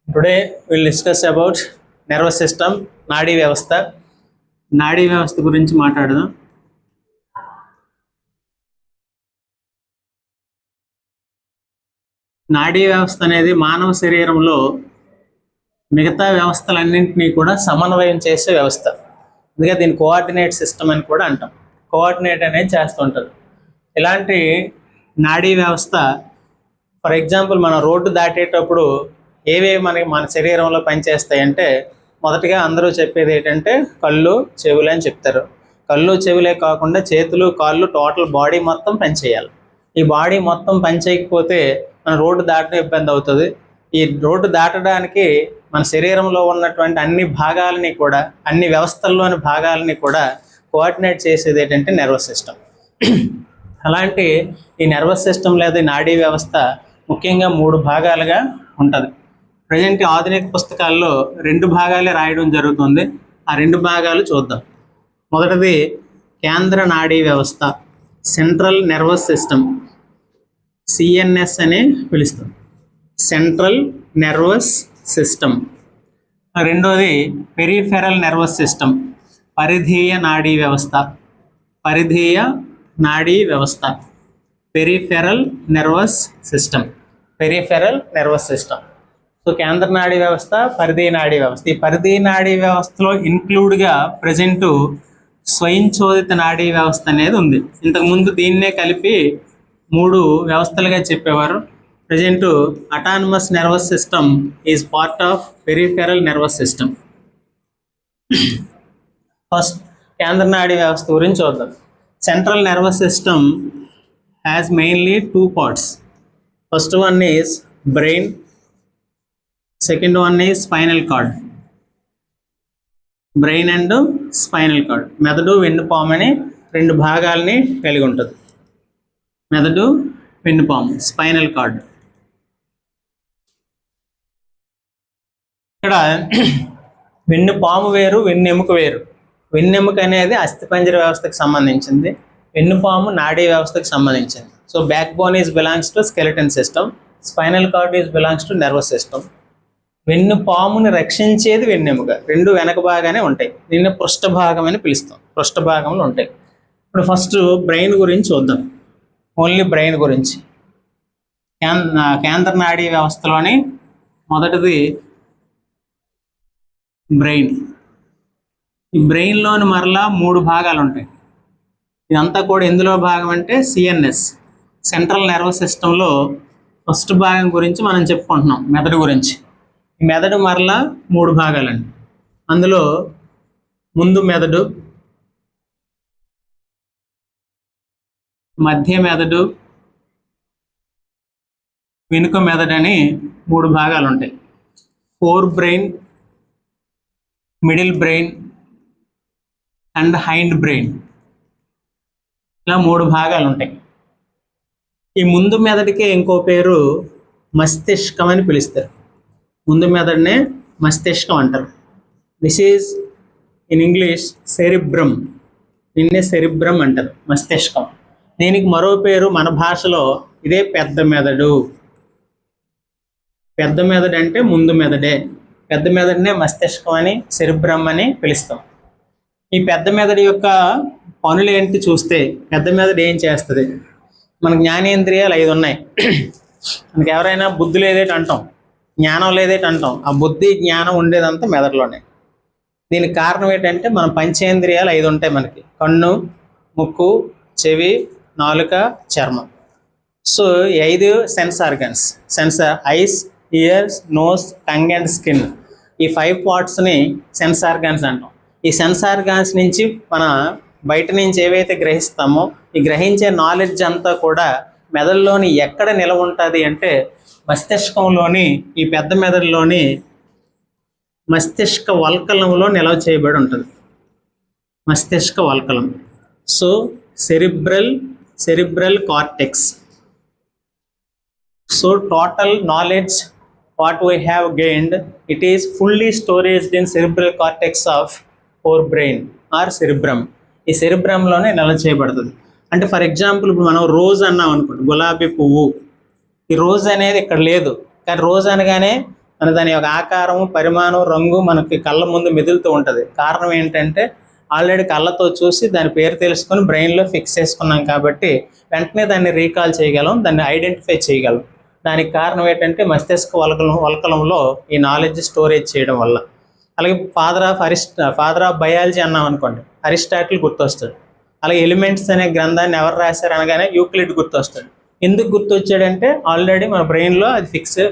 Today we'll discuss about nervous system, నాడీ వ్యవస్థ. నాడీ వ్యవస్థ గురించి మాట్లాడదాం. నాడీ వ్యవస్థ అనేది మానవ శరీరంలో మిగతా వ్యవస్థలన్నింటినీ కూడా సమన్వయం చేసే వ్యవస్థ. అందుకే దీన్ని కోఆర్డినేట్ సిస్టమ్ అని కూడా అంటాం. కోఆర్డినేట్ అనేది చేస్తుంటారు. ఇలాంటి నాడీ వ్యవస్థ ఫర్ ఎగ్జాంపుల్ మనం రోడ్డు దాటేటప్పుడు ఏవేవి మన శరీరంలో పనిచేస్తాయంటే మొదటిగా అందరూ చెప్పేది ఏంటంటే కళ్ళు చెవులు అని చెప్తారు. కళ్ళు చెవులే కాకుండా చేతులు కాళ్ళు టోటల్ బాడీ మొత్తం పనిచేయాలి. ఈ బాడీ మొత్తం పనిచేయకపోతే మన రోడ్డు దాటడం ఇబ్బంది అవుతుంది. ఈ రోడ్డు దాటడానికి మన శరీరంలో ఉన్నటువంటి అన్ని భాగాలని కూడా అన్ని వ్యవస్థల్లోని భాగాలని కూడా కోఆర్డినేట్ చేసేది ఏంటంటే నర్వస్ సిస్టమ్. అలాంటి ఈ నర్వస్ సిస్టమ్ లేదా నాడీ వ్యవస్థ ముఖ్యంగా 3 భాగాలుగా ఉంటుంది. ప్రజెంట్ ఆధునిక పుస్తకాల్లో 2 భాగాలే రాయడం జరుగుతుంది. ఆ 2 భాగాలు చూద్దాం. మొదటిది కేంద్ర నాడీ వ్యవస్థ, సెంట్రల్ నర్వస్ సిస్టమ్, సిఎన్ఎస్ అని పిలుస్తాం, సెంట్రల్ నర్వస్ సిస్టమ్. రెండోది పెరిఫెరల్ నర్వస్ సిస్టమ్, పరిధీయ నాడీ వ్యవస్థ, పరిధీయ నాడీ వ్యవస్థ, peripheral nervous system, peripheral nervous system. So కేంద్ర నాడీ వ్యవస్థ, పరిధీయ నాడీ వ్యవస్థ. ఈ పరిధీయ నాడీ వ్యవస్థలో ఇన్క్లూడ్గా ప్రజెంటు స్వయంచోదిత నాడీ వ్యవస్థ అనేది ఉంది. ఇంతకుముందు దీన్నే కలిపి 3 వ్యవస్థలుగా చెప్పేవారు. Present autonomous nervous system is part of peripheral nervous system. First కేంద్ర నాడీ వ్యవస్థ గురించి చూద్దాం. Central nervous system has mainly 2 parts. First one is brain, second one is spinal cord. Brain and spinal cord, మెదడు వెన్నుపాము అని 2 భాగాలని కలిగి ఉంటుంది. మెదడు వెన్నుపాము, స్పైనల్ కార్డ్. ఇక్కడ వెన్నుపాము వేరు, వెన్నెముక వేరు. వెన్నెముక అనేది అస్థిపంజర వ్యవస్థకు సంబంధించింది, వెన్నుపాము నాడీ వ్యవస్థకు సంబంధించింది. So backbone is belongs to skeleton system, spinal cord is belongs to nervous system. వెన్నుపాముని రక్షించేది వెన్నెముక. 2 వెనక భాగానే ఉంటాయి. దీన్ని పృష్ఠభాగం అని పిలుస్తాం. పృష్ఠభాగంలో ఉంటాయి. ఇప్పుడు ఫస్ట్ బ్రెయిన్ గురించి చూద్దాం. ఓన్లీ బ్రెయిన్ గురించి. కేంద్ర నాడీ వ్యవస్థలోని మొదటిది బ్రెయిన్. ఈ బ్రెయిన్లోని మరలా 3 భాగాలు ఉంటాయి. ఇదంతా కూడా ఎందులో భాగం అంటే సిఎన్ఎస్, సెంట్రల్ నర్వస్ సిస్టంలో ఫస్ట్ భాగం గురించి మనం చెప్పుకుంటున్నాం, మెదడు గురించి. ఈ మెదడు మరలా 3 భాగాలండి. అందులో ముందు మెదడు, మధ్య మెదడు, వెనుక మెదడు అని 3 భాగాలు ఉంటాయి. Four brain, middle brain and hind brain, ఇలా 3 భాగాలు ఉంటాయి. ఈ ముందు మెదడుకే ఇంకో పేరు మస్తిష్కం అని పిలుస్తారు. ముందు మెదడునే మస్తిష్కం అంటారు. This is in English cerebrum. దీన్నే సెరిబ్రమ్ అంటారు, మస్తిష్కం. దీనికి మరో పేరు మన భాషలో ఇదే పెద్ద మెదడు. పెద్ద మెదడు అంటే ముందు మెదడే. పెద్ద మెదడునే మస్తిష్కం అని, సెరిబ్రమ్ అని పిలుస్తాం. ఈ పెద్ద మెదడు యొక్క పనులు ఏంటి చూస్తే, పెద్ద మెదడు ఏం చేస్తుంది? మన జ్ఞానేంద్రియాలు 5 ఉన్నాయి. మనకి ఎవరైనా బుద్ధి లేదేటి అంటాం, జ్ఞానం లేదేటి అంటాం. ఆ బుద్ధి జ్ఞానం ఉండేదంతా మెదడులోనే. దీనికి కారణం ఏంటంటే మన పంచేంద్రియాలు 5 ఉంటాయి మనకి. కన్ను, ముక్కు, చెవి, నాలుక, చర్మం. So 5 sense organs. Eyes, ears, nose, tongue and skin. ఈ 5 పార్ట్స్ని సెన్స్ ఆర్గన్స్ అంటాం. ఈ సెన్స్ ఆర్గన్స్ నుంచి మన బయట నుంచి ఏవైతే గ్రహిస్తామో ఈ గ్రహించే నాలెడ్జ్ అంతా కూడా మెదడులోని ఎక్కడ నిలవ ఉంటుంది అంటే మస్తిష్కంలోని, ఈ పెద్ద మెదడులోని మస్తిష్క వల్కలంలో నిల్వ చేయబడి ఉంటుంది. మస్తిష్క వల్కలం. So cerebral cortex. So total knowledge what we have gained, it is fully stored in cerebral cortex of forebrain or cerebrum. ఈ సెరిబ్రంలోనే నిల్వ చేయబడుతుంది. అంటే ఫర్ ఎగ్జాంపుల్ ఇప్పుడు మనం రోజ్ అన్నాం అనుకోండి, గులాబీ పువ్వు. ఈ రోజ్ అనేది ఇక్కడ లేదు, కానీ రోజ్ అనగానే దాని యొక్క ఆకారం, పరిమాణం, రంగు మనకి కళ్ళ ముందు మెదులుతూ ఉంటుంది. కారణం ఏంటంటే ఆల్రెడీ కళ్ళతో చూసి దాని పేరు తెలుసుకొని బ్రెయిన్లో ఫిక్స్ చేసుకున్నాం కాబట్టి వెంటనే దాన్ని రీకాల్ చేయగలం, దాన్ని ఐడెంటిఫై చేయగలం. దానికి కారణం ఏంటంటే మస్తిష్క వల్కలంలో ఈ నాలెడ్జ్ స్టోరేజ్ చేయడం వల్ల. అలాగే ఫాదర్ ఆఫ్ బయాలజీ అన్నాం అనుకోండి, అరిస్టాటిల్ గుర్తొస్తాడు. అలాగే ఎలిమెంట్స్ అనే గ్రంథాన్ని ఎవరు రాశారు అనగానే యూక్లిడ్ గుర్తొస్తాడు. ఎందుకు గుర్తొచ్చాడంటే ఆల్రెడీ మన బ్రెయిన్లో అది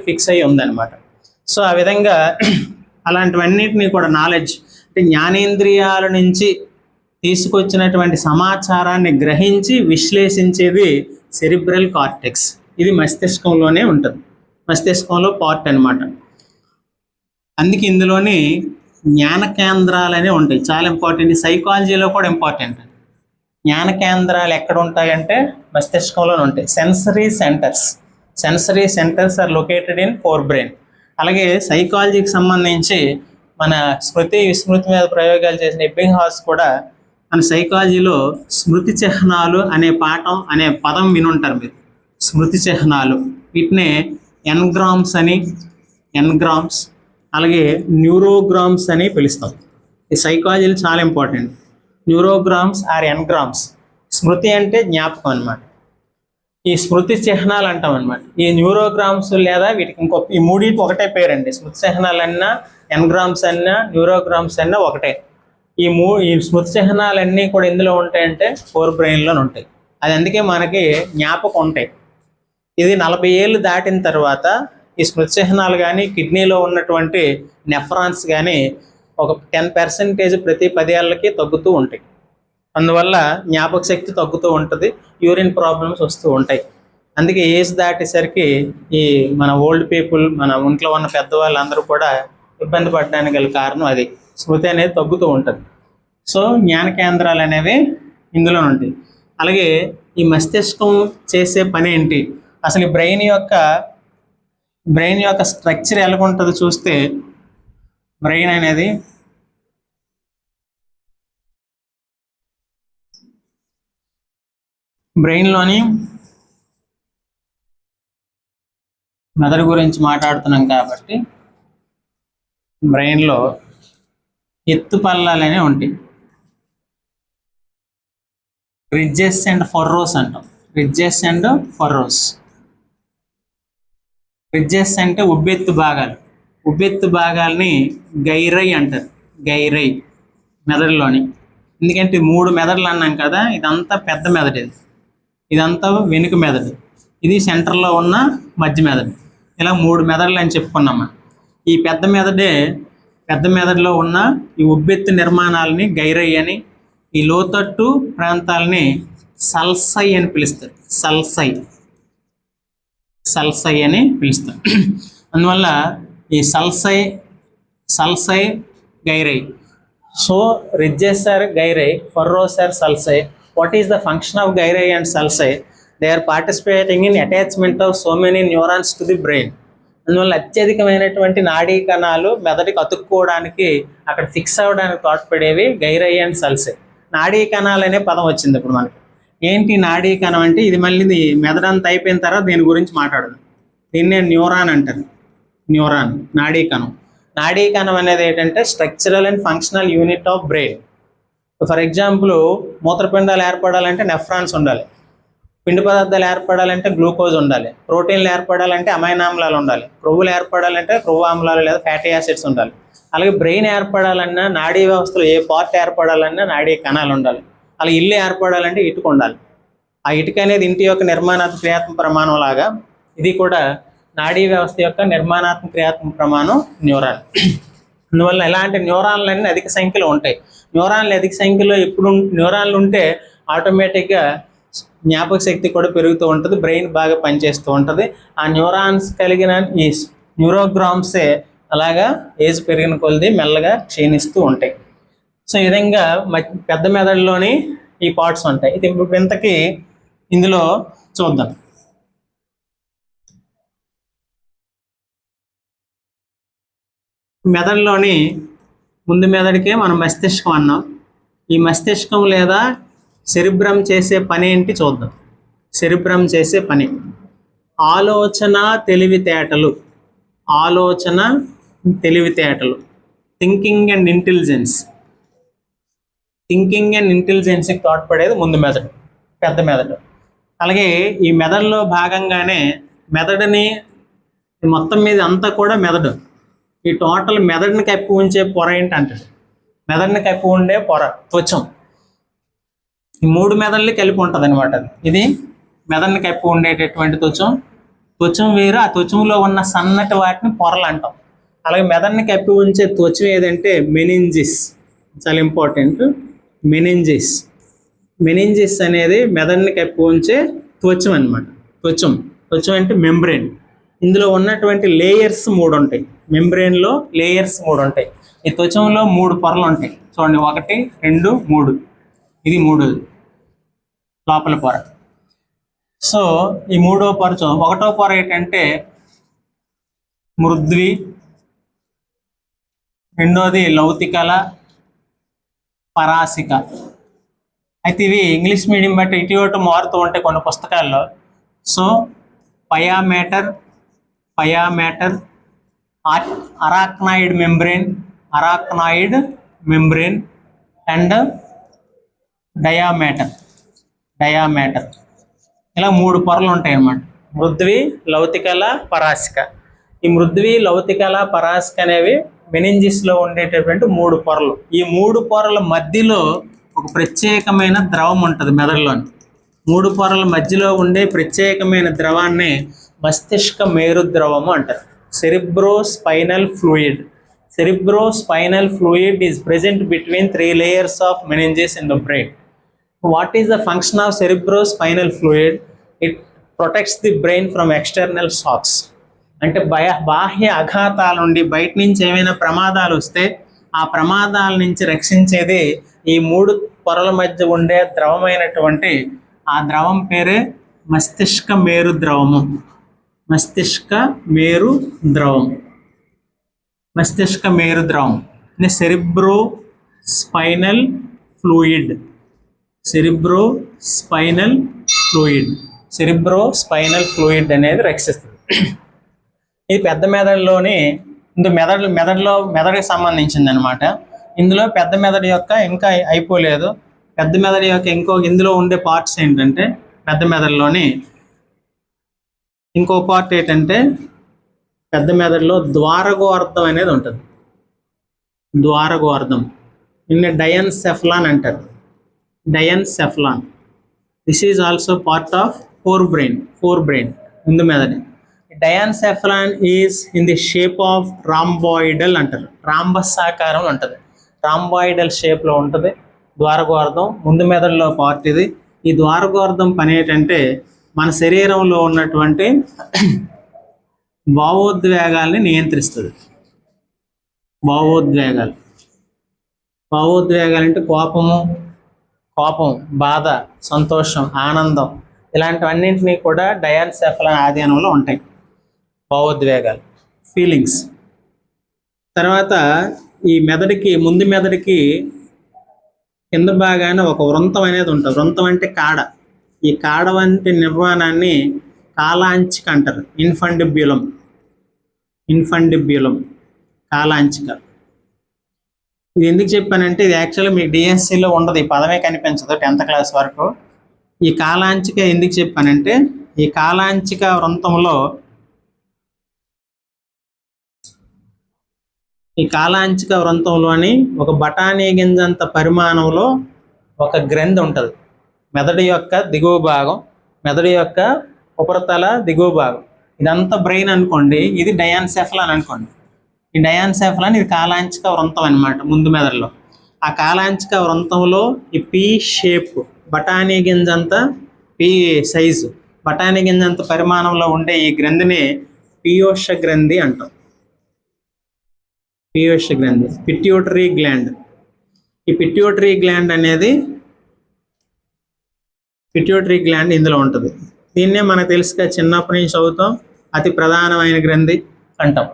ఫిక్స్ అయ్యి ఉందన్నమాట. సో ఆ విధంగా అలాంటివన్నిటినీ కూడా నాలెడ్జ్ అంటే జ్ఞానేంద్రియాల నుంచి తీసుకొచ్చినటువంటి సమాచారాన్ని గ్రహించి విశ్లేషించేది సెరిబ్రల్ కార్టెక్స్. ఇది మస్తిష్కంలోనే ఉంటుంది, మస్తిష్కంలో పార్ట్ అనమాట. అందుకే ఇందులోని జ్ఞాన కేంద్రాలనే ఉంటాయి, చాలా ఇంపార్టెంట్. సైకాలజీలో కూడా ఇంపార్టెంట్. జ్ఞాన కేంద్రాలు ఎక్కడ ఉంటాయంటే మస్తిష్కంలోనే ఉంటాయి. Sensory centres are located in forebrain. అలాగే సైకాలజీకి సంబంధించి మన స్మృతి విస్మృతి మీద ప్రయోగాలు చేసిన ఎబ్బింగ్హాస్ కూడా మన సైకాలజీలో స్మృతి చిహ్నాలు అనే పాఠం అనే పదం వినుంటారు మీరు. స్మృతి చిహ్నాలు, వీటినే ఎన్గ్రామ్స్ అలాగే న్యూరోగ్రామ్స్ అని పిలుస్తాం. ఈ సైకాలజీలో చాలా ఇంపార్టెంట్. Neurograms or engrams. స్మృతి అంటే జ్ఞాపకం అనమాట. ఈ స్మృతి చిహ్నాలు అంటాం అనమాట. ఈ న్యూరోగ్రామ్స్ లేదా వీటికి ఈ మూడింటికి ఒకటే పేరండి. స్మృతి చిహ్నాలు అన్నా, ఎన్గ్రామ్స్ అన్నా, న్యూరోగ్రామ్స్ అన్నా ఒకటే. ఈ స్మృతి చిహ్నాలన్నీ కూడా ఎందులో ఉంటాయంటే ఫోర్ బ్రెయిన్లో ఉంటాయి. అది అందుకే మనకి జ్ఞాపకం ఉంటాయి. ఇది 40 ఏళ్ళు దాటిన తర్వాత ఈ స్మృతి చిహ్నాలు కానీ కిడ్నీలో ఉన్నటువంటి నెఫ్రాన్స్ కానీ ఒక 10% ప్రతి 10 ఏళ్ళకి తగ్గుతూ ఉంటాయి. అందువల్ల జ్ఞాపక శక్తి తగ్గుతూ ఉంటుంది, యూరిన్ ప్రాబ్లమ్స్ వస్తూ ఉంటాయి. అందుకే ఏజ్ దాటేసరికి ఈ మన ఓల్డ్ పీపుల్, మన ఒంట్లో ఉన్న పెద్దవాళ్ళందరూ కూడా ఇబ్బంది పడడానికి గల కారణం అది. స్మృతి అనేది తగ్గుతూ ఉంటుంది. సో జ్ఞాన కేంద్రాలు అనేవి ఇందులో ఉంటాయి. అలాగే ఈ మస్తిష్కం చేసే పని ఏంటి, అసలు ఈ బ్రెయిన్ యొక్క స్ట్రక్చర్ ఎలాగుంటుందో చూస్తే, బ్రెయిన్ అనేది బ్రెయిన్లోని మెదడు గురించి మాట్లాడుతున్నాం కాబట్టి బ్రెయిన్లో ఎత్తు పల్లాలు అనేవి ఉంటాయి. రిడ్జెస్ అండ్ ఫర్రోస్ అంటాం. Ridges and furrows. రిడ్జెస్ అంటే ఉబ్బెత్తు భాగాలు. ఉబ్బెత్తు భాగాల్ని గైరై అంటారు. గైరై మెదడులోని. ఎందుకంటే 3 మెదడులు అన్నాం కదా, ఇదంతా పెద్ద మెదడు, ఇదంతా వెనుక మెదడు, ఇది సెంటర్లో ఉన్న మధ్య మెదడు. ఇలా 3 మెదడులు అని చెప్పుకున్నామా. ఈ పెద్ద మెదడులో ఉన్న ఈ ఉబ్బెత్తు నిర్మాణాలని గైరై అని, ఈ లోతట్టు ప్రాంతాలని సల్సై అని పిలుస్తారు. సల్సై అని పిలుస్తారు. అందువల్ల ఈ sulci gyri. So ridges are gyri, furrows are sulci. What is the function of gyri and sulci? They are participating in attachment of so many neurons to the brain. అందువల్ల అత్యధికమైనటువంటి నాడీ కణాలు మెదడుకి అతుక్కోవడానికి, అక్కడ ఫిక్స్ అవ్వడానికి తోడ్పడేవి గైరై అండ్ సల్సై. నాడీ కణాలు అనే పదం వచ్చింది ఇప్పుడు మనకి. ఏంటి నాడీ కణం అంటే, ఇది మళ్ళీ మెదడంతా అయిపోయిన తర్వాత దీని గురించి మాట్లాడదు. దీన్నే న్యూరాన్ అంటారు. న్యూరాన్ నాడీ కణం. నాడీ కణం అనేది ఏంటంటే structural and functional unit of brain. For example, మూత్రపిండాలు ఏర్పడాలంటే నెఫ్రాన్స్ ఉండాలి, పిండి పదార్థాలు ఏర్పడాలంటే గ్లూకోజ్ ఉండాలి, ప్రోటీన్లు ఏర్పడాలంటే అమైనామ్లాలు ఉండాలి, క్రొవ్వులు ఏర్పడాలంటే క్రొవ్వు ఆమ్లాలు లేదా ఫ్యాటీ యాసిడ్స్ ఉండాలి. అలాగే బ్రెయిన్ ఏర్పడాలన్నా, నాడీ వ్యవస్థలో ఏ పార్ట్ ఏర్పడాలన్నా నాడీ కణాలు ఉండాలి. అలా ఇల్లు ఏర్పడాలంటే ఇటుక ఉండాలి. ఆ ఇటుక అనేది ఇంటి యొక్క నిర్మాణాత్మక క్రియాత్మక ప్రమాణం లాగా ఇది కూడా నాడీ వ్యవస్థ యొక్క నిర్మాణాత్మక క్రియాత్మక ప్రమాణం న్యూరాన్. అందువల్ల ఇలాంటి న్యూరాన్లన్నీ అధిక సంఖ్యలో ఉంటాయి. న్యూరాన్లు అధిక సంఖ్యలో ఎప్పుడు న్యూరాన్లు ఉంటే ఆటోమేటిక్గా జ్ఞాపక శక్తి కూడా పెరుగుతూ ఉంటుంది, బ్రెయిన్ బాగా పనిచేస్తూ ఉంటుంది. ఆ న్యూరాన్స్ కలిగిన ఈ న్యూరోగ్రామ్సే అలాగా ఏజ్ పెరిగిన కొలది మెల్లగా క్షీణిస్తూ ఉంటాయి. సో ఈ విధంగా పెద్ద మెదడులోని ఈ పార్ట్స్ ఉంటాయి. ఇది ఇంతకీ ఇందులో చూద్దాం. మెదడులోని ముందు మెదడుకే మనం మస్తిష్కం అన్నాం. ఈ మస్తిష్కం లేదా సెరిబ్రమ్ చేసే పని ఏంటి చూద్దాం. సెరిబ్రమ్ చేసే పని ఆలోచన తెలివితేటలు. ఆలోచన, తెలివితేటలు. Thinking and intelligence. Thinking and ఇంటెలిజెన్స్కి తోడ్పడేది ముందు మెదడు, పెద్ద మెదడు. అలాగే ఈ మెదడులో భాగంగానే మెదడుని మొత్తం మీద అంతా కూడా మెదడు. ఈ టోటల్ మెదడుని కప్పి ఉంచే పొర ఏంటంటాడు, మెదడుని కప్పి ఉండే పొర త్వచం. ఈ 3 మెదడులు కలిపి ఉంటుంది అనమాట. ఇది మెదడుని కప్పి ఉండేటటువంటి త్వచం. త్వచం వేరు, ఆ త్వచంలో ఉన్న సన్నటి వాటిని పొరలు అంటాం. అలాగే మెదడుని కప్పి ఉంచే త్వచం ఏదంటే మెనింజిస్, చాలా ఇంపార్టెంట్. మెనింజిస్. మెనింజిస్ అనేది మెదడుని కప్పి ఉంచే త్వచం అనమాట. త్వచం అంటే మెంబ్రెయిన్. ఇందులో ఉన్నటువంటి లేయర్స్ 3 ఉంటాయి. మెంబ్రెయిన్లో లేయర్స్ 3 ఉంటాయి. ఈ త్వచంలో 3 పొరలు ఉంటాయి చూడండి. 1, 2, 3. ఇది 3ది లోపల పొర. సో ఈ 3వ పొర 1వ పొర ఏంటంటే మృద్వి, 2వది లౌతికల, పరాసిక. అయితే ఇవి ఇంగ్లీష్ మీడియం బట్టి ఇటు మారుతూ ఉంటాయి కొన్ని పుస్తకాల్లో. So pia mater, arachnoid membrane and dura mater. ఇలా 3 పొరలు ఉంటాయి అన్నమాట. మృద్వి, లౌతికల, పరాసిక. ఈ మృద్వి, లౌతికల, పరాసిక అనేవి మెనింజిస్లో ఉండేటటువంటి 3 పొరలు. ఈ 3 పొరల మధ్యలో ఒక ప్రత్యేకమైన ద్రవం ఉంటుంది మెదడులోని. 3 పొరల మధ్యలో ఉండే ప్రత్యేకమైన ద్రవాన్ని మస్తిష్క మేరు ద్రవము అంటారు. cerebrospinal fluid is present between 3 layers of meninges in the brain. What is the function of cerebrospinal fluid? It protects the brain from external shocks. అంటే బాహ్య అఘాతాల నుండి, బయట నుంచి ఏమైనా ప్రమాదాలు వస్తే ఆ ప్రమాదాల నుంచి రక్షించేది ఈ 3 పొరల మధ్య ఉండే ద్రవమైనటువంటి ఆ ద్రవం పేరే మస్తిష్క మేరు ద్రవము. Cerebrospinal fluid. సెరిబ్రోస్పైనల్ ఫ్లూయిడ్ అనేది రక్షిస్తుంది. ఇది పెద్ద మెదడులోని మెదడుకి సంబంధించింది అనమాట. ఇందులో పెద్ద మెదడు యొక్క ఇంకా అయిపోలేదు. పెద్ద మెదడు యొక్క ఇందులో ఉండే పార్ట్స్ ఏంటంటే, పెద్ద మెదడులోని ఇంకో పార్ట్ ఏంటంటే, పెద్ద మెదడులో ద్వారగోర్ధం అనేది ఉంటుంది. ద్వారగోర్ధం దీన్ని డయన్సెఫలాన్ అంటారు. This is also part of forebrain ముందు మెదడు. Diencephalon is in the shape of rhomboidal అంటారు. రాంబస్ ఆకారం ఉంటుంది. రాంబాయిడల్ షేప్లో ఉంటుంది ద్వారగోర్ధం. ముందు మెదడులో పార్ట్ ఇది. ఈ ద్వారగోర్ధం పని ఏంటంటే మన శరీరంలో ఉన్నటువంటి భావోద్వేగాల్ని నియంత్రిస్తుంది. భావోద్వేగాలు అంటే కోపం, బాధ, సంతోషం, ఆనందం, ఇలాంటివన్నింటినీ కూడా డయాన్సెఫలాన్ ఆధీనంలో ఉంటాయి. భావోద్వేగాలు, ఫీలింగ్స్. తర్వాత ఈ ముందు మెదడుకి కింద భాగాన ఒక వృంతం అనేది ఉంటుంది. వృంతం అంటే కాడ. ఈ కాడ వంటి నిర్మాణాన్ని కాలాంచిక అంటారు. ఇన్ఫండిబ్యులం కాలాంచిక. ఇది ఎందుకు చెప్పానంటే, ఇది యాక్చువల్గా మీ డిఎస్సిలో ఉండదు, ఈ పదమే కనిపించదు 10th క్లాస్ వరకు. ఈ కాలాంచిక ఎందుకు చెప్పానంటే, ఈ కాలాంచిక వృంతంలో ఒక బఠానీ గింజంత పరిమాణంలో ఒక గ్రంథి ఉంటుంది. మెదడు యొక్క దిగువ భాగం, మెదడు యొక్క ఉపరితల దిగువ భాగం, ఇదంతా బ్రెయిన్ అనుకోండి. ఇది డయాన్సెఫలాన్ అనుకోండి. ఈ డయాన్సెఫలాన్ ఇది కాలాంచిక వృంతం అనమాట ముందు మెదడులో. ఆ కాలాంచిక వృంతంలో ఈ పీ షేప్, బఠానీ గింజంత పీ సైజు, బఠానీ గింజంత పరిమాణంలో ఉండే ఈ గ్రంథిని పీయూష గ్రంథి అంటాం. Pituitary gland. ఈ పిట్యూటరీ గ్లాండ్ ఇందులో ఉంటుంది. దీన్నే మనకు తెలుసుగా, చిన్నప్పటి నుంచి చదువుతాం, అతి ప్రధానమైన గ్రంథి అంటాం.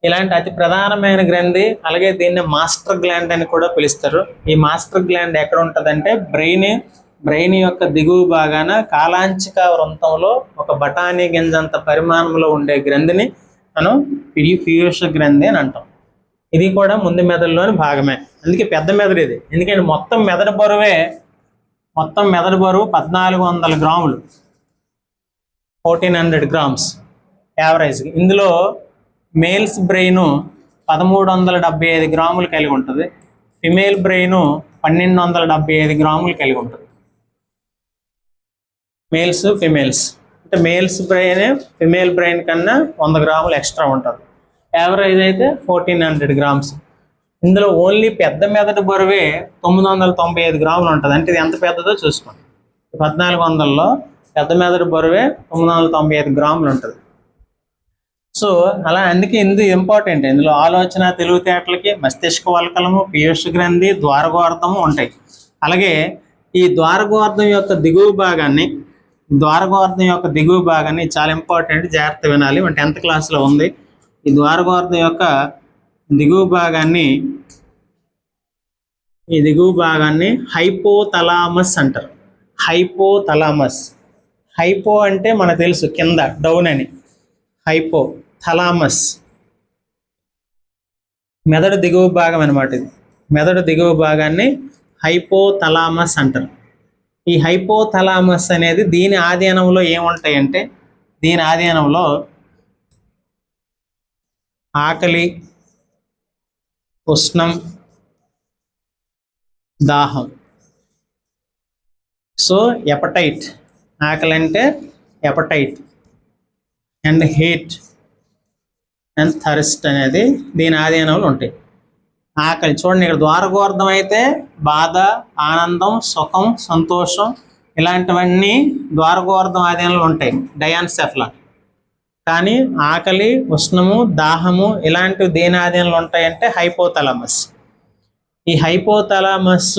ఇలాంటి అతి ప్రధానమైన గ్రంథి, అలాగే దీన్ని మాస్టర్ గ్లాండ్ అని కూడా పిలుస్తారు. ఈ మాస్టర్ గ్లాండ్ ఎక్కడ ఉంటుందంటే బ్రెయిన్ యొక్క దిగువ భాగాన కాలాంచిక వృంతంలో ఒక బఠానీ గింజంత పరిమాణంలో ఉండే గ్రంథిని మనం పీయూష గ్రంథి అని అంటాం. ఇది కూడా ముందు మెదడులోని భాగమే, అందుకే పెద్ద మెదడు ఇది. ఎందుకంటే మొత్తం మెదడు బరువు 1400 గ్రాములు, 1400 గ్రామ్స్ యావరేజ్గా. ఇందులో మేల్స్ బ్రెయిన్ 1375 గ్రాములు కలిగి ఉంటుంది, ఫిమేల్ బ్రెయిన్ 1275 గ్రాములు కలిగి ఉంటుంది. మేల్స్ ఫిమేల్స్ అంటే మేల్స్ బ్రెయిన్ ఫిమేల్ బ్రెయిన్ కన్నా 100 గ్రాములు ఎక్స్ట్రా ఉంటుంది. యావరేజ్ అయితే 1400 గ్రామ్స్. ఇందులో ఓన్లీ పెద్ద మెదడు బరువే 995 గ్రాములు ఉంటుంది. అంటే ఇది ఎంత పెద్దదో చూసుకోండి. 1400లో పెద్ద మెదడు బరువే 995 గ్రాములు ఉంటుంది. సో అలా అందుకే ఇది ఇంపార్టెంట్. ఇందులో ఆలోచన, తెలివితేటలకి మస్తిష్క వల్కలము, పీయూష గ్రంథి, ద్వారగోర్ధము ఉంటాయి. అలాగే ఈ ద్వారగోర్ధం యొక్క దిగువ భాగాన్ని చాలా ఇంపార్టెంట్, జాగ్రత్త వినాలి. 10th క్లాస్లో ఉంది. ఈ ద్వారగోర్ధం యొక్క దిగువ భాగాన్ని హైపోథలామస్ అంటారు. హైపో అంటే మనకు తెలుసు కింద, డౌన్ అని. హైపోథలామస్ మెదడు దిగువ భాగం అనమాట. ఇది మెదడు దిగువ భాగాన్ని హైపోథలామస్ అంటారు. ఈ హైపోథలామస్ అనేది దీని ఆధీనంలో ఏముంటాయంటే, దీని ఆధీనంలో ఆకలి, ఉష్ణం, దాహం. సో ఎపటైట్, ఆకలి అంటే appetite, and heat and thirst అనేది దీని ఆధీనంలో ఉంటాయి. ఆకలి చూడండి, ఇక్కడ ద్వారగోర్ధం అయితే బాధ, ఆనందం, సుఖం, సంతోషం ఇలాంటివన్నీ ద్వారగోర్ధం ఆధీనంలో ఉంటాయి, డయాన్సెఫలా. కానీ ఆకలి, ఉష్ణము, దాహము ఇలాంటివి దేని ఆధీనంలో ఉంటాయంటే హైపోథలామస్. ఈ హైపోథలామస్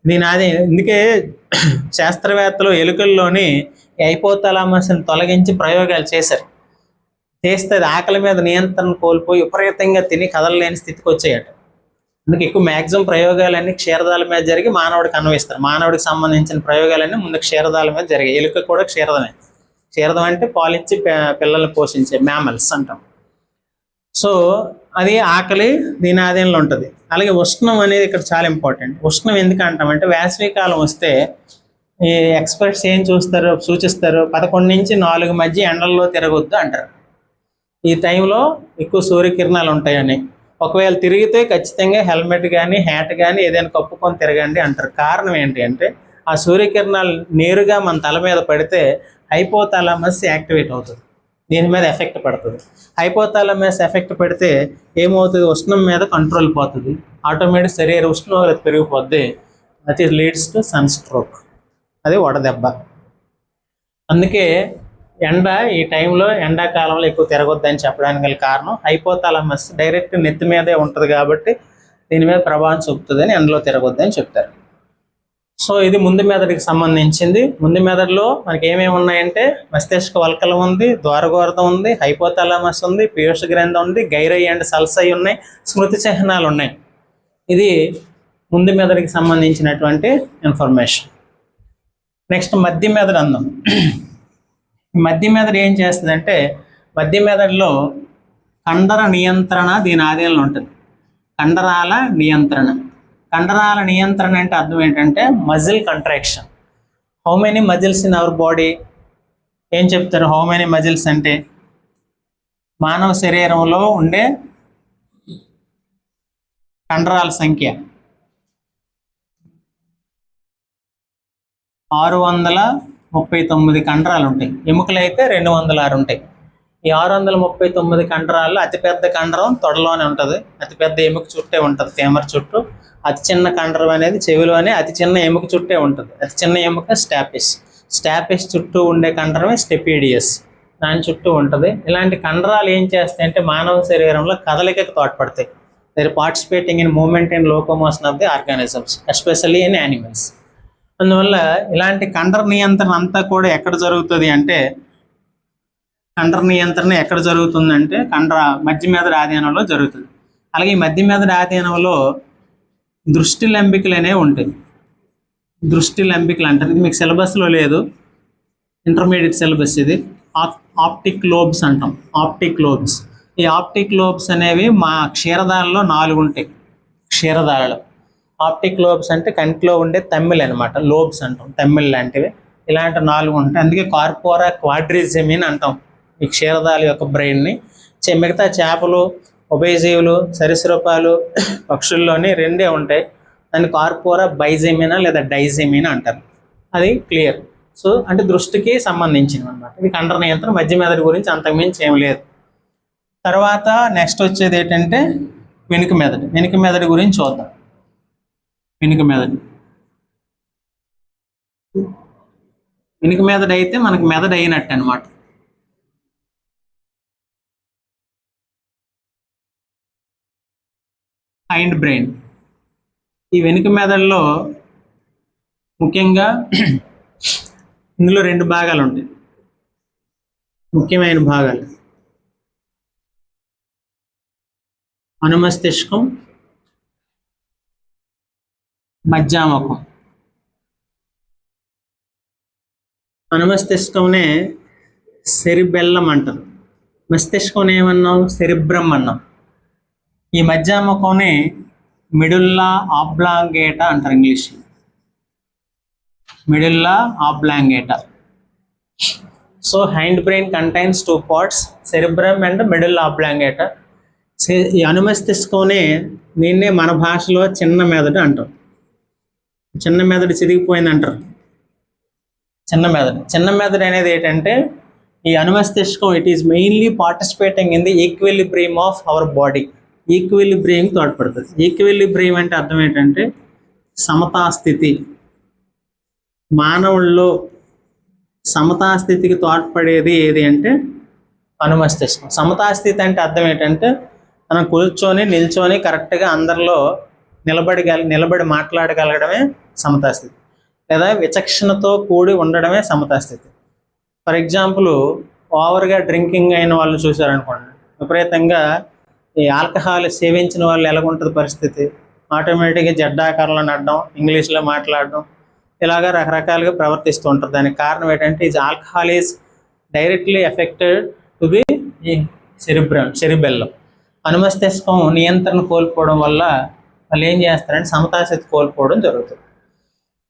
దీని ఆధీనం. అందుకే శాస్త్రవేత్తలు ఎలుకల్లోని ఈ హైపోథలామస్ని తొలగించి ప్రయోగాలు చేస్తే అది ఆకలి మీద నియంత్రణ కోల్పోయి విపరీతంగా తిని కదలలేని స్థితికి వచ్చాయట. అందుకే ఎక్కువ మ్యాక్సిమం ప్రయోగాలన్నీ క్షీరదాల మీద జరిగి మానవుడికి అన్వయిస్తారు. మానవుడికి సంబంధించిన ప్రయోగాలన్నీ ముందు క్షీరదాల మీద జరిగాయి. ఎలుక కూడా క్షీరదమే. క్షీరదం అంటే పాలిచ్చి పిల్లల్ని పోషించే మ్యామల్స్ అంటాం. సో అది ఆకలి దీని ఆధీనంలో ఉంటుంది. అలాగే ఉష్ణం అనేది ఇక్కడ చాలా ఇంపార్టెంట్. ఉష్ణం ఎందుకు అంటామంటే వేసవికాలం వస్తే ఈ ఎక్స్పర్ట్స్ ఏం సూచిస్తారు 11 నుంచి 4 మధ్య ఎండల్లో తిరగొద్దు అంటారు. ఈ టైంలో ఎక్కువ సూర్యకిరణాలు ఉంటాయని. ఒకవేళ తిరిగితే ఖచ్చితంగా హెల్మెట్ కానీ హ్యాట్ కానీ ఏదైనా కప్పుకొని తిరగండి అంటారు. కారణం ఏంటి అంటే ఆ సూర్యకిరణాలు నేరుగా మన తల మీద పడితే హైపోథాలమస్ యాక్టివేట్ అవుతుంది, దీని మీద ఎఫెక్ట్ పడుతుంది. హైపోథాలమస్ ఎఫెక్ట్ పడితే ఏమవుతుంది, ఉష్ణం మీద కంట్రోల్ పోతుంది, ఆటోమేటిక్ శరీర ఉష్ణోగ్రత పెరిగిపోద్ది. That is leads to sunstroke, అది వడదెబ్బ. అందుకే ఎండ ఈ టైంలో ఎండాకాలంలో ఎక్కువ తిరగొద్దని చెప్పడానికి గల కారణం హైపోథాలమస్ డైరెక్ట్ నెత్తి మీదే ఉంటుంది కాబట్టి దీని మీద ప్రభావం చూపుతుందని ఎండలో తిరగొద్దని చెప్తారు. సో ఇది ముందు మెదడుకి సంబంధించింది. ముందు మెదడులో మనకి ఏమేమి ఉన్నాయంటే మస్తిష్క వల్కలం ఉంది, ద్వారగోర్ధం ఉంది, హైపోథాలమస్ ఉంది, పీయూష గ్రంథి ఉంది, గైరై అండ్ సల్సై ఉన్నాయి, స్మృతి చిహ్నాలు ఉన్నాయి. ఇది ముందు మెదడుకి సంబంధించినటువంటి ఇన్ఫర్మేషన్. నెక్స్ట్ మధ్య మెదడు అందాం. మధ్య మెదడు ఏం చేస్తుందంటే మధ్య మెదడులో కండర నియంత్రణ దీని ఆధీనంలో ఉంటుంది. కండరాల నియంత్రణ అంటే అర్థం ఏంటంటే muscle contraction. How many muscles in our body ఏం చెప్తారు? హౌ మెనీ మజిల్స్ అంటే మానవ శరీరంలో ఉండే కండరాల సంఖ్య 639 కండరాలు ఉంటాయి. ఎముకలు అయితే 206 ఉంటాయి. ఈ 639 కండరాల్లో అతిపెద్ద కండరం తొడలోనే ఉంటుంది, అతిపెద్ద ఎముక చుట్టే ఉంటుంది, ఫేమర్ చుట్టూ. అతి చిన్న కండరం అనేది చెవిలోనే అతి చిన్న ఎముక చుట్టే ఉంటుంది. అతి చిన్న ఎముక స్టాపిస్ చుట్టూ ఉండే కండరమే స్టెపీడియస్, దాని చుట్టూ ఉంటుంది. ఇలాంటి కండరాలు ఏం చేస్తాయంటే మానవ శరీరంలో కదలికకు తోడ్పడతాయి. They are participating in movement and locomotion of the organisms, especially in animals. అందువల్ల ఇలాంటి కండర నియంత్రణ అంతా కూడా ఎక్కడ జరుగుతుంది అంటే మధ్య మెదడు ఆధీనంలో జరుగుతుంది. అలాగే ఈ మధ్య మెదడు ఆధీనంలో దృష్టి లంబికలు అనేవి ఉంటాయి. దృష్టి లంబికలు అంటారు. ఇది మీకు సిలబస్లో లేదు, ఇంటర్మీడియట్ సిలబస్ ఇది. ఆప్టిక్ లోబ్స్ అంటాం. ఆప్టిక్ లోబ్స్, ఈ ఆప్టిక్ లోబ్స్ అనేవి మా క్షీరదాలలో 4 ఉంటాయి. క్షీరదాలలో ఆప్టిక్ లోబ్స్ అంటే కంటిలో ఉండే తమ్మిల్ అనమాట, లోబ్స్ అంటాం, తమ్మిల్ లాంటివి. ఇలాంటి 4 ఉంటాయి. అందుకే కార్పోరా క్వాడ్రిజెమిన్ అంటాం ఈ క్షీరదాల యొక్క బ్రెయిన్ని. మిగతా చేపలు, ఉభయజీవులు, సరీసృపాలు, పక్షుల్లోని 2 ఉంటాయి. దాన్ని కార్పోరా బైజెమినా లేదా డైజెమినా అంటారు. అది క్లియర్. సో అంటే దృష్టికి సంబంధించింది అనమాట. ఇది కండర నియంత్రణ, మధ్య మెదడు గురించి అంతకుమించి ఏం లేదు. తర్వాత నెక్స్ట్ వచ్చేది ఏంటంటే వెనుక మెదడు. వెనుక మెదడు గురించి చూద్దాం. వెనుక మెదడు, వెనుక మెదడు అయితే మనకు మెదడు అయినట్టు అనమాట. Hind brain. ఈ వెనుక మెదడులో ముఖ్యంగా ఇందులో 2 భాగాలు ఉంటాయి, ముఖ్యమైన భాగాలు. అనుమస్తిష్కం, మజ్జాముఖం. అనుమస్తిష్కంనే సెరిబెల్లం అంటారు. మస్తిష్కం ఏమన్నాం? సెరిబ్రమ్ అన్నాం. ఈ మజ్జాముఖంని మిడుల్లా ఆబ్లాంగేటా అంటారు English. Medulla oblongata. So hindbrain contains 2 parts, cerebrum and medulla oblongata. ఈ అనుమస్తిష్కంనే దీన్నే మన భాషలో చిన్న మెదడు అంటాం. చిన్న మెదడు చిరిగిపోయింది అంటారు. చిన్న మెదడు అనేది ఏంటంటే ఈ అనుమస్తిష్కం it is mainly participating in the equilibrium of our body. Equilibrium తోడ్పడుతుంది. ఈక్విలిబ్రియం అంటే అర్థం ఏంటంటే సమతాస్థితి. మానవుల్లో సమతాస్థితికి తోడ్పడేది ఏది అంటే అనుమస్తిష్కం. సమతాస్థితి అంటే అర్థం ఏంటంటే మనం కూర్చొని నిల్చొని కరెక్ట్గా అందరిలో నిలబడి మాట్లాడగలగడమే సమతాస్థితి, లేదా విచక్షణతో కూడి ఉండడమే సమతాస్థితి. ఫర్ ఎగ్జాంపుల్, ఓవర్గా డ్రింకింగ్ అయిన వాళ్ళు చూసారనుకోండి, విపరీతంగా ఈ ఆల్కహాల్ సేవించిన వాళ్ళు ఎలాగుంటుంది పరిస్థితి? ఆటోమేటిక్గా జడ్డాకారంలో నడడం, ఇంగ్లీష్లో మాట్లాడడం, ఇలాగా రకరకాలుగా ప్రవర్తిస్తూ ఉంటారు. దానికి కారణం ఏంటంటే ఈ alcohol is directly affected to the ఈ సెరిబెల్లం. అనుమస్తిష్కం నియంత్రణ కోల్పోవడం వల్ల వాళ్ళు ఏం చేస్తారంటే సమతాస్థితి కోల్పోవడం జరుగుతుంది.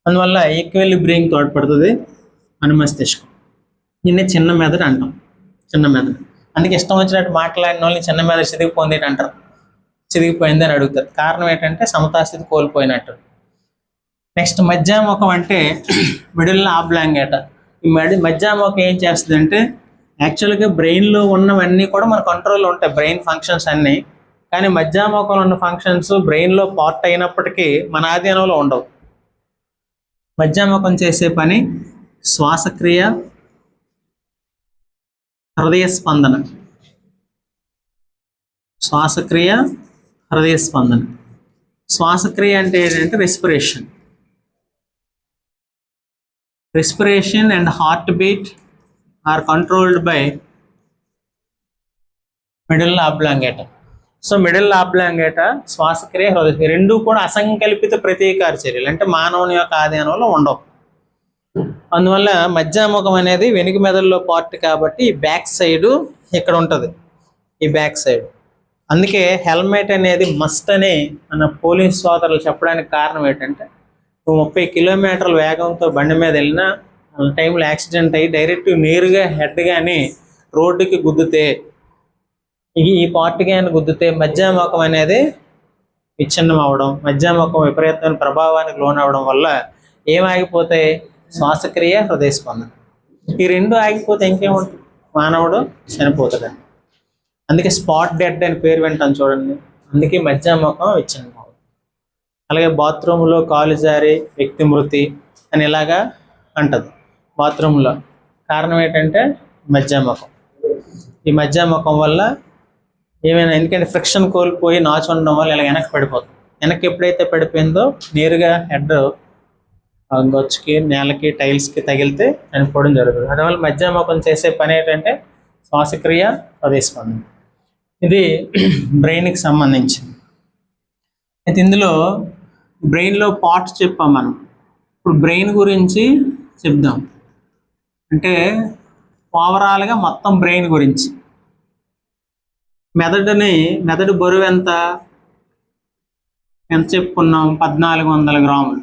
అందువల్ల ఈక్విలిబ్రియం తోడ్పడుతుంది అనుమస్తిష్కం. దీన్ని చిన్న మెదడు అంటాం. చిన్న మెదడు. అందుకే ఇష్టం వచ్చినట్టు మాట్లాడిన వాళ్ళని చిన్న మెదడు చిరిగిపోయింది అంటారు. చిరిగిపోయింది అని అడుగుతారు. కారణం ఏంటంటే సమతాస్థితి కోల్పోయినట్టు. నెక్స్ట్ మధ్యాముఖం అంటే మిడిల్లా ఆబ్లాంగేటా. ఈ మధ్యాముఖం ఏం చేస్తుందంటే యాక్చువల్గా బ్రెయిన్లో ఉన్నవన్నీ కూడా మన కంట్రోల్లో ఉంటాయి, బ్రెయిన్ ఫంక్షన్స్ అన్నీ. కానీ మధ్యాముఖంలో ఉన్న ఫంక్షన్స్ బ్రెయిన్లో పార్ట్ అయినప్పటికీ మన ఆధీనంలో ఉండవు. మధ్యాముఖం చేసే పని శ్వాసక్రియ, హృదయ స్పందన. శ్వాసక్రియ, హృదయ స్పందన. శ్వాసక్రియ అంటే ఏంటంటే respiration. Respiration and heartbeat are controlled by medulla oblongata. So medulla oblongata, శ్వాసక్రియ, హృదయ రెండూ కూడా అసంకల్పిత ప్రతీకార చర్యలు, అంటే మానవుని యొక్క ఆధీనంలో ఉండవు. అందువల్ల మధ్యాముఖం అనేది వెనుక మెదడులో పార్ట్ కాబట్టి ఈ బ్యాక్ సైడ్ ఇక్కడ ఉంటుంది, ఈ బ్యాక్ సైడ్. అందుకే హెల్మెట్ అనేది మస్ట్ అని మన పోలీస్ సోదరులు చెప్పడానికి కారణం ఏంటంటే 30 కిలోమీటర్ల వేగంతో బండి మీద వెళ్ళినా టైంలో యాక్సిడెంట్ అయ్యి డైరెక్ట్ నేరుగా హెడ్ కానీ రోడ్డుకి గుద్దితే, ఈ పార్ట్ కానీ గుద్దితే మధ్యాముఖం అనేది విచ్ఛిన్నం అవ్వడం, మధ్యాముఖం విపరీతమైన ప్రభావానికి లోనవ్వడం వల్ల ఏం ఆగిపోతాయి? శ్వాసక్రియ, హృదయ స్పందన. ఈ రెండు ఆగిపోతే ఇంకేముంటుంది? మానవుడు చనిపోతాడు. అందుకే స్పాట్ డెడ్ అని పేరు వింటాం చూడండి. అందుకే మధ్యాముఖం విచ్ఛిన్నం అవ్వడం. అలాగే బాత్రూంలో కాలు జారి వ్యక్తి మృతి అని ఇలాగా అంటది బాత్రూంలో. కారణం ఏంటంటే మధ్యాముఖం. ఈ మధ్యాముఖం వల్ల ఏమైనా, ఎందుకంటే ఫ్రిక్షన్ కోల్పోయి నాచు ఉండడం వల్ల ఇలా వెనక్కి పడిపోతుంది. వెనక్కి ఎప్పుడైతే పడిపోయిందో నేరుగా హెడ్ గొచ్చుకి, నేలకి, టైల్స్కి తగిలితే చనిపోవడం జరుగుతుంది. అందువల్ల మధ్యాముఖం చేసే పని ఏంటంటే శ్వాసక్రియ, హృదయ స్పందన. ఇది బ్రెయిన్కి సంబంధించింది. అయితే ఇందులో బ్రెయిన్లో పార్ట్స్ చెప్పాం మనం. ఇప్పుడు బ్రెయిన్ గురించి చెప్దాం. అంటే ఓవరాల్గా మొత్తం బ్రెయిన్ గురించి. మెదడు బరువు ఎంత చెప్పుకున్నాం? 1400 గ్రాములు.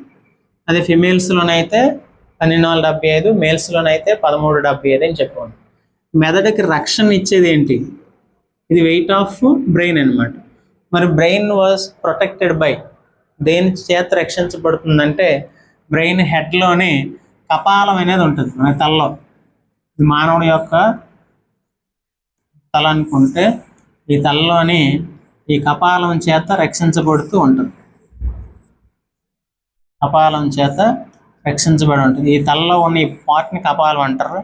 అదే ఫిమేల్స్లోనైతే 1275, మేల్స్లోనైతే 1375 అని చెప్పుకోండి. మెదడుకి రక్షణ ఇచ్చేది ఏంటి? ఇది వెయిట్ ఆఫ్ బ్రెయిన్ అనమాట. మరి బ్రెయిన్ వాజ్ ప్రొటెక్టెడ్ బై, దేని చేత రక్షించబడుతుందంటే బ్రెయిన్ హెడ్లోని కపాలం అనేది ఉంటుంది మన తలలో. మానవుడి యొక్క తల అనుకుంటే ఈ తలలోని ఈ కపాలం చేత రక్షించబడుతూ ఉంటుంది. కపాలం చేత రక్షించబడి ఉంటుంది. ఈ తలలో ఉన్న ఈ పార్ట్ని కపాలం అంటారు.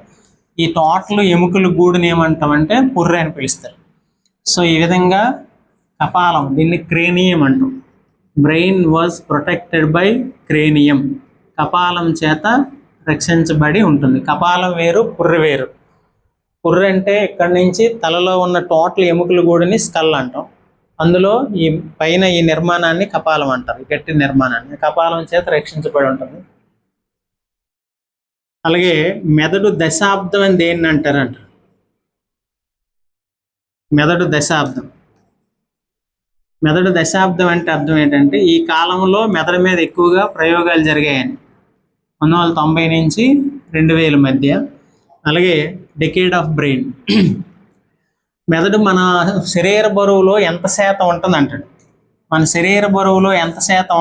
ఈ టోటల్ ఎముకల గూడుని ఏమంటామంటే పుర్రె అని పిలుస్తారు. సో ఈ విధంగా కపాలం, దీన్ని క్రేనియం అంటాం. Brain was protected by cranium, కపాలం చేత రక్షించబడి ఉంటుంది. కపాలం వేరు, పుర్రె వేరు. పుర్రె అంటే ఇక్కడి నుంచి తలలో ఉన్న టోటల్ ఎముకల గూడుని స్కల్ అంటాం. అందులో ఈ పైన ఈ నిర్మాణాన్ని కపాలం అంటారు, గట్టి నిర్మాణాన్ని. కపాలం చేత రక్షించబడి ఉంటుంది. అలాగే మెదడు దశాబ్దం అని దేన్ని అంటారంట? మెదడు దశాబ్దం అంటే అర్థం ఏంటంటే ఈ కాలంలో మెదడు మీద ఎక్కువగా ప్రయోగాలు జరిగాయని. 1990 నుంచి 2000 మధ్య. అలాగే డెకేడ్ ఆఫ్ బ్రెయిన్. మెదడు మన శరీర బరువులో ఎంత శాతం ఉంటుంది అంటాడు. మన శరీర బరువులో ఎంత శాతం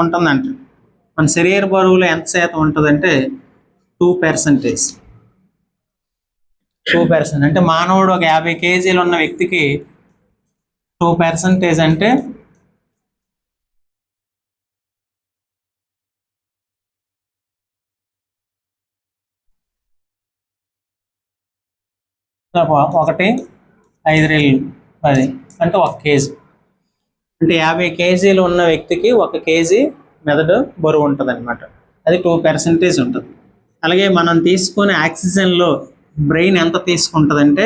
ఉంటుందంటే 2%. 2% అంటే మానవుడు ఒక 50 కేజీలు ఉన్న వ్యక్తికి 2% అంటే ఒకటి 5 రెళ్ళు 10 అంటే 1 కేజీ. అంటే 50 కేజీలు ఉన్న వ్యక్తికి 1 కేజీ మెదడు బరువు ఉంటుంది అనమాట. అది 2% ఉంటుంది. అలాగే మనం తీసుకునే ఆక్సిజన్లో బ్రెయిన్ ఎంత తీసుకుంటుందంటే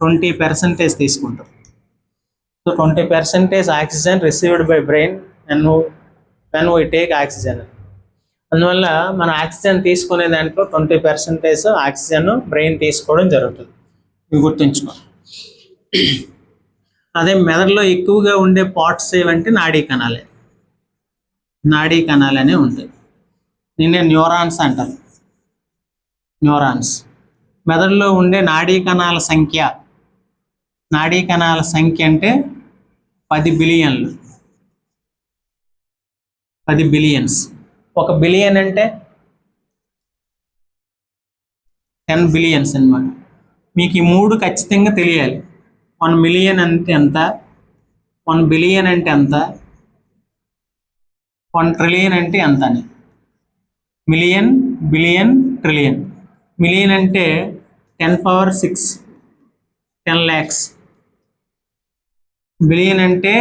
20% తీసుకుంటుంది. So 20% oxygen received by brain when we take oxygen. అందువల్ల మనం ఆక్సిజన్ తీసుకునే దాంట్లో 20% ఆక్సిజన్ బ్రెయిన్ తీసుకోవడం జరుగుతుంది. ఇవి గుర్తుంచుకో. అదే మెదడులో ఎక్కువగా ఉండే పార్ట్స్ ఏవంటే నాడీ కణాలనే ఉంటాయి. దీన్నే న్యూరాన్స్ అంటారు. మెదడులో ఉండే నాడీ కణాల సంఖ్య అంటే 10 బిలియన్లు. 10 బిలియన్స్. 1 బిలియన్ అంటే 10 బిలియన్స్ అన్నమాట. మీకు ఈ 3 ఖచ్చితంగా తెలియాలి. 1 మిలియన్ అంటే ఎంత, 1 బిలియన్ అంటే ఎంత, 1 ట్రిలియన్ అంటే ఎంత అని. Million, billion, trillion. మిలియన్ అంటే 10⁶, 10 lakhs. బిలియన్ అంటే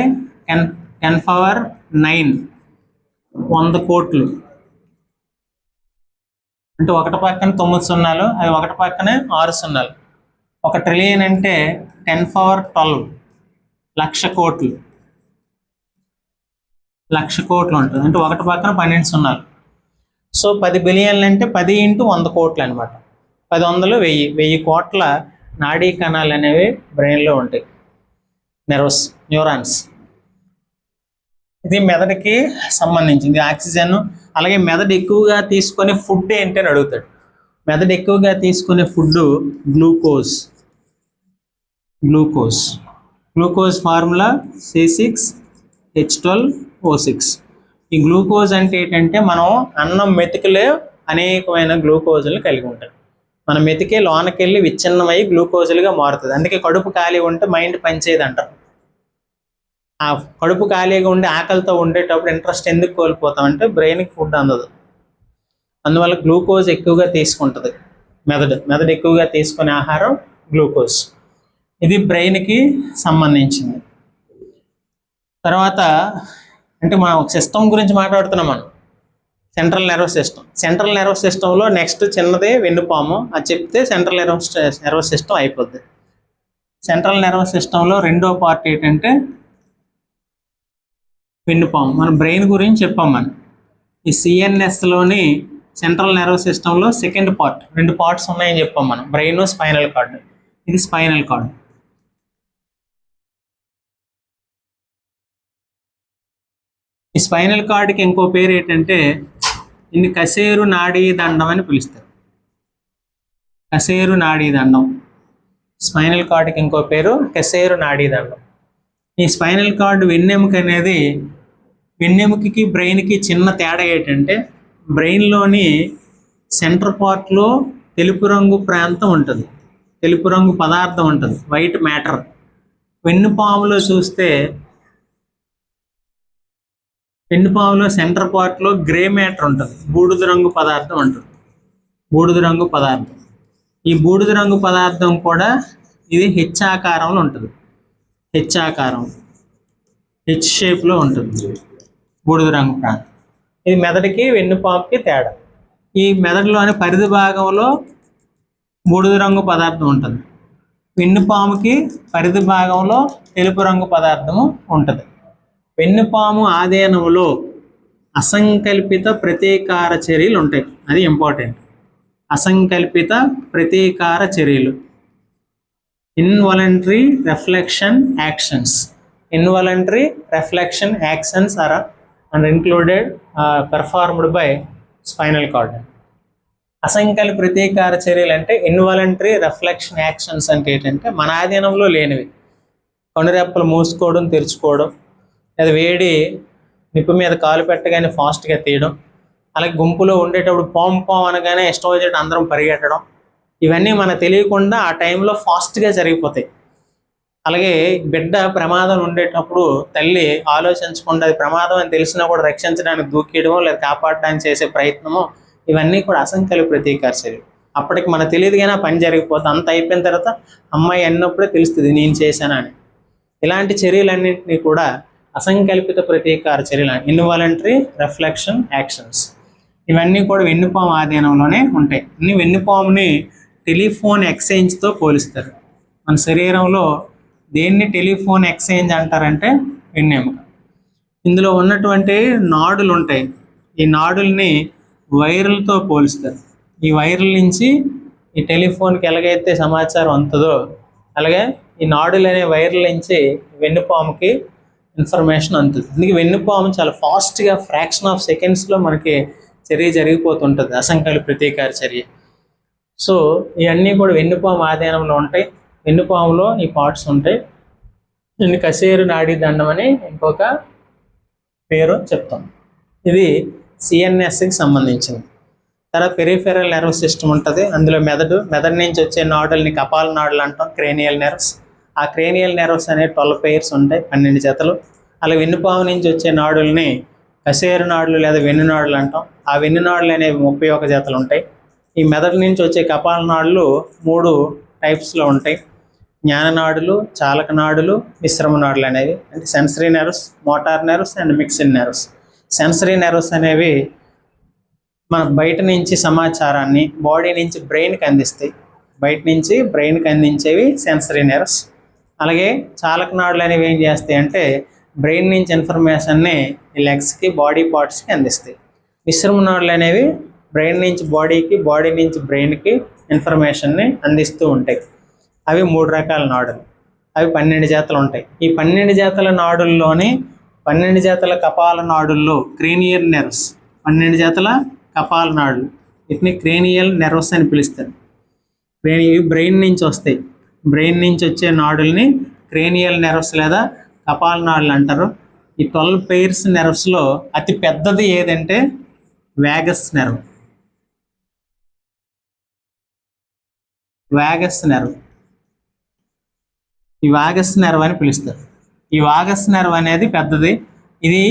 10⁹, 100 కోట్లు. అంటే ఒకటి పక్కన 9 సున్నాలు, అవి ఒకటి పక్కనే 6 సున్నాలు. 1 ట్రిలియన్ అంటే 10⁻12, 1,00,000 కోట్లు. 1,00,000 కోట్లు ఉంటుంది. అంటే ఒకటి పక్కన 12 సున్నాలు. సో 10 బిలియన్లు అంటే 10 × 100 కోట్లు అనమాట. 10 వందలు 1000 కోట్ల నాడీ కణాలు అనేవి బ్రెయిన్లో ఉంటాయి. న్యూరాన్స్. ఇది మెదడుకి సంబంధించింది. ఆక్సిజన్. అలాగే మెదడు ఎక్కువగా తీసుకునే ఫుడ్ ఏంటి అని అడుగుతాడు. మెదడు ఎక్కువగా తీసుకునే ఫుడ్ గ్లూకోజ్ ఫార్ములా C6H12O6. ఈ గ్లూకోజ్ అంటే ఏంటంటే మనం అన్నం మెతుకులే అనేకమైన గ్లూకోజులు కలిగి ఉంటాయి. మన మెతికే లోనకెళ్ళి విచ్ఛిన్నమై గ్లూకోజులుగా మారుతుంది. అందుకే కడుపు ఖాళీ ఉంటే మైండ్ పనిచేయదు అంటారు. ఆ కడుపు ఖాళీగా ఉండి ఆకలితో ఉండేటప్పుడు ఇంట్రెస్ట్ ఎందుకు కోల్పోతామంటే బ్రెయిన్కి ఫుడ్ అందదు. అందువల్ల గ్లూకోజ్ ఎక్కువగా తీసుకుంటుంది మెదడు ఎక్కువగా తీసుకునే ఆహారం గ్లూకోజ్. ఇది బ్రెయిన్కి సంబంధించింది. తర్వాత అంటే మనం ఒక సిస్టమ్ గురించి మాట్లాడుతున్నాం మనం. సెంట్రల్ నర్వస్ సిస్టంలో నెక్స్ట్ చిన్నదే వెన్నుపాము. అది చెప్తే సెంట్రల్ నర్వస్ సిస్టమ్ అయిపోద్ది. సెంట్రల్ నర్వస్ సిస్టంలో రెండో పార్ట్ ఏంటంటే వెన్నుపాము. మన బ్రెయిన్ గురించి చెప్పాం మనం. ఈ సిఎన్ఎస్లోని సెంట్రల్ నర్వస్ సిస్టంలో సెకండ్ పార్ట్, 2 పార్ట్స్ ఉన్నాయని చెప్పాం మనం, బ్రెయిన్, స్పైనల్ కార్డ్. ఇది స్పైనల్ కార్డ్. ఈ స్పైనల్ కార్డ్కి ఇంకో పేరు ఏంటంటే దీన్ని కశేరు నాడీ దండం అని పిలుస్తారు. కశేరు నాడీ దండం. స్పైనల్ కార్డ్కి ఇంకో పేరు కశేరు నాడీ దండం. ఈ స్పైనల్ కార్డ్ వెన్నెముక అనేది, వెన్నెముకకి బ్రెయిన్కి చిన్న తేడా ఏంటంటే బ్రెయిన్లోని సెంటర్ పార్ట్లో తెలుపు రంగు ప్రాంతం ఉంటుంది, తెలుపు రంగు పదార్థం ఉంటుంది, వైట్ మ్యాటర్. వెన్నుపాములో చూస్తే వెన్నుపాములో సెంటర్ పార్ట్లో గ్రే మ్యాటర్ ఉంటుంది, బూడిద రంగు పదార్థం ఉంటుంది, బూడిద రంగు పదార్థం. ఈ బూడిద రంగు పదార్థం కూడా ఇది హెచ్ ఆకారంలో ఉంటుంది, హెచ్ ఆకారం, హెచ్ షేప్లో ఉంటుంది బూడిద రంగు ప్రాంతం. ఇది మెదడుకి వెన్నుపాముకి తేడా. ఈ మెదడులోని పరిధి భాగంలో బూడిద రంగు పదార్థం ఉంటుంది, వెన్నుపాముకి పరిధి భాగంలో తెలుపు రంగు పదార్థము ఉంటుంది. వెన్నుపాము ఆధీనంలో అసంకల్పిత ప్రతీకార చర్యలు ఉంటాయి, అది ఇంపార్టెంట్. అసంకల్పిత ప్రతీకార చర్యలు, involuntary reflection actions. Involuntary reflection actions are included performed by spinal cord. అసంకల్పిత ప్రతీకార చర్యలు అంటే ఇన్వాలంటరీ రిఫ్లెక్షన్ యాక్షన్స్ అంటే ఏంటంటే మన ఆధీనంలో లేనివి. కనురెప్పలు మూసుకోవడం, తెరుచుకోవడం, లేదా వేడి నిప్పు మీద కాలు పెట్టగానే ఫాస్ట్గా తీయడం, అలాగే గుంపులో ఉండేటప్పుడు పాం అనగానే ఇష్టం వచ్చేటట్టు అందరం పరిగెట్టడం, ఇవన్నీ మనకు తెలియకుండా ఆ టైంలో ఫాస్ట్గా జరిగిపోతాయి. అలాగే బిడ్డ ప్రమాదం ఉండేటప్పుడు తల్లి ఆలోచించకుండా అది ప్రమాదం అని తెలిసినా కూడా రక్షించడానికి దూకేయడమో లేదా కాపాడడానికి చేసే ప్రయత్నమో, ఇవన్నీ కూడా అసంకల్పిత ప్రతీకార చర్యలు. అప్పటికి మనకు తెలియదు కానీ ఆ పని జరిగిపోతుంది. అంత అయిపోయిన తర్వాత అమ్మాయి అన్నప్పుడే తెలుస్తుంది నేను చేశానని. ఇలాంటి చర్యలన్నింటినీ కూడా అసంకల్పిత ప్రతీకార చర్యలు, ఇన్వాలంటరీ రిఫ్లెక్షన్ యాక్షన్స్. ఇవన్నీ కూడా వెన్నుపాము ఆధీనంలోనే ఉంటాయి. అన్ని వెన్నుపాముని టెలిఫోన్ ఎక్స్చేంజ్తో పోలిస్తారు. మన శరీరంలో దేన్ని టెలిఫోన్ ఎక్స్చేంజ్ అంటారంటే వెన్నెముక. ఇందులో ఉన్నటువంటి నాడులు ఉంటాయి, ఈ నాడుల్ని వైర్లతో పోలుస్తారు. ఈ వైర్ల నుంచి ఈ టెలిఫోన్కి ఎలాగైతే సమాచారం అందుతుందో అలాగే ఈ నాడులు అనే వైర్ల నుంచి వెన్నుపాముకి ఇన్ఫర్మేషన్ అందుతుంది. అందుకే వెన్నుపాము చాలా ఫాస్ట్గా ఫ్రాక్షన్ ఆఫ్ సెకండ్స్లో మనకి చర్య జరిగిపోతుంటుంది, అసంకల్పిత ప్రతీకార చర్య. సో ఇవన్నీ కూడా వెన్నుపాము ఆధీనంలో ఉంటాయి. వెన్నుపాములో ఈ పార్ట్స్ ఉంటాయి. దీన్ని కశేరు నాడీ దండం అని ఇంకొక పేరు చెప్తాం. ఇది సిఎన్ఎస్కి సంబంధించింది. తర్వాత పెరిఫెరల్ నర్వ్ సిస్టమ్ ఉంటుంది, అందులో మెదడు నుంచి వచ్చే నాడుల్ని కపాల నాడులు అంటాం, క్రేనియల్ నెర్వ్స్. ఆ క్రేనియల్ నెర్వ్స్ అనేవి 12 pairs ఉంటాయి, 12 జతలు. అలాగే వెన్నుపాము నుంచి వచ్చే నాడుల్ని కశేరు నాడులు లేదా వెన్ను నాడులు అంటాం. ఆ వెన్ను నాడులు అనేవి 31 జతలు ఉంటాయి. ఈ మెదడు నుంచి వచ్చే కపాల నాడులు 3 టైప్స్లో ఉంటాయి, జ్ఞాననాడులు, చాలక నాడులు, మిశ్రమ నాడులు అనేవి. అంటే sensory nerves, motor nerves and mixed nerves. Sensory nerves అనేవి మన బయట నుంచి సమాచారాన్ని బాడీ నుంచి బ్రెయిన్కి అందిస్తాయి, బయట నుంచి బ్రెయిన్కి అందించేవి సెన్సరీ నెర్వ్స్. అలాగే చాలక నాడులు అనేవి ఏం చేస్తాయి అంటే బ్రెయిన్ నుంచి ఇన్ఫర్మేషన్ని లెగ్స్కి, బాడీ పార్ట్స్కి అందిస్తాయి. మిశ్రమ నాడులు అనేవి బ్రెయిన్ నుంచి బాడీకి, బాడీ నుంచి బ్రెయిన్కి ఇన్ఫర్మేషన్ని అందిస్తూ ఉంటాయి. అవి 3 రకాల నాడులు, అవి 12 జతలు ఉంటాయి. ఈ 12 జతల నాడుల్లోని 12 జతల కపాల నాడుల్లో క్రేనియల్ నెర్వ్స్, 12 జతల కపాల నాడులు, వీటిని క్రేనియల్ నెర్వ్స్ అని పిలుస్తారు. ఇవి బ్రెయిన్ నుంచి వస్తాయి. బ్రెయిన్ నుంచి వచ్చే నాడుల్ని క్రేనియల్ నెర్వ్స్ లేదా కపాల నాడులు అంటారు. ఈ 12 pairs నెర్వ్స్లో అతి పెద్దది ఏదంటే వాగస్ నెర్వ్. వాగస్ నెర్వ్, ఈ వాగస్ నెర్వ్ అని పిలుస్తారు. ఈ వాగస్ నెర్వ్ అనేది పెద్దది. ఇది